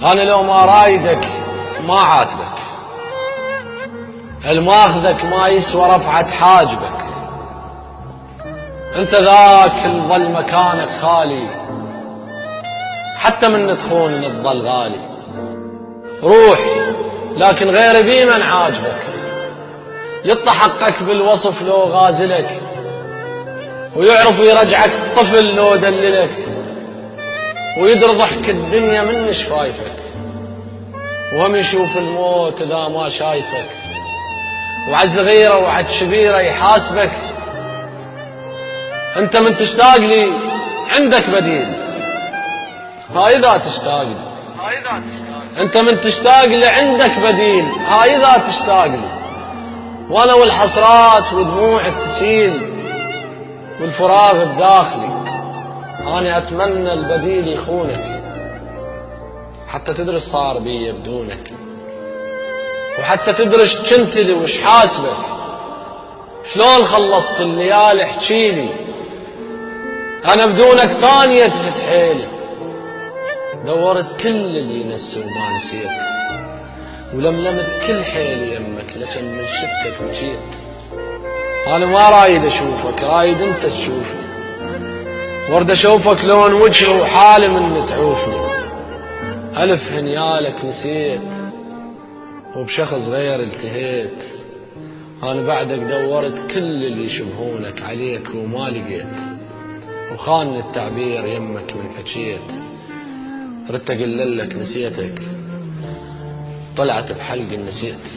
أنا لو ما رايدك ما عاتبك، الماخذك ما يسوى رفعة حاجبك. انت ذاك الظل مكانك خالي، حتى من تخون الظل غالي. روح لكن غير بي من عاجبك، يطلع حقك بالوصف لو غازلك، ويعرف يرجعك طفل لو دللك، ويدري ضحك الدنيا من شفايفك، وهم يشوف الموت اذا ما شايفك، وعد صغيره وعد كبيره يحاسبك. انت من تشتاق لي عندك بديل، هاي اذا تشتاق لي. انت من تشتاق لي عندك بديل، هاي اذا تشتاق لي. وانا والحسرات ودموع تسيل والفراغ الداخلي، انا اتمنى البديل يخونك، حتى تدري صار بي بدونك، وحتى تدري ايش كنت لي وش حاسبك، شلون خلصت الليالي احكيلي. انا بدونك ثانية تفت حيلي، دورت كل اللي ينسي وما نسيت، ولملمت كل حيلي يمك لكن من شفتك مشيت. انا ما رايد اشوفك، رايد انت تشوفني، ورد اشوفك لون وجهي وحالي من تعوفني. الف هنيالك نسيت وبشخص غير التهيت، انا بعدك دورت كل اللي يشبهونك عليك وما لقيت، وخان التعبير يمك من حكيت. ردت اقللك نسيتك، طلعت بحلق النسيت.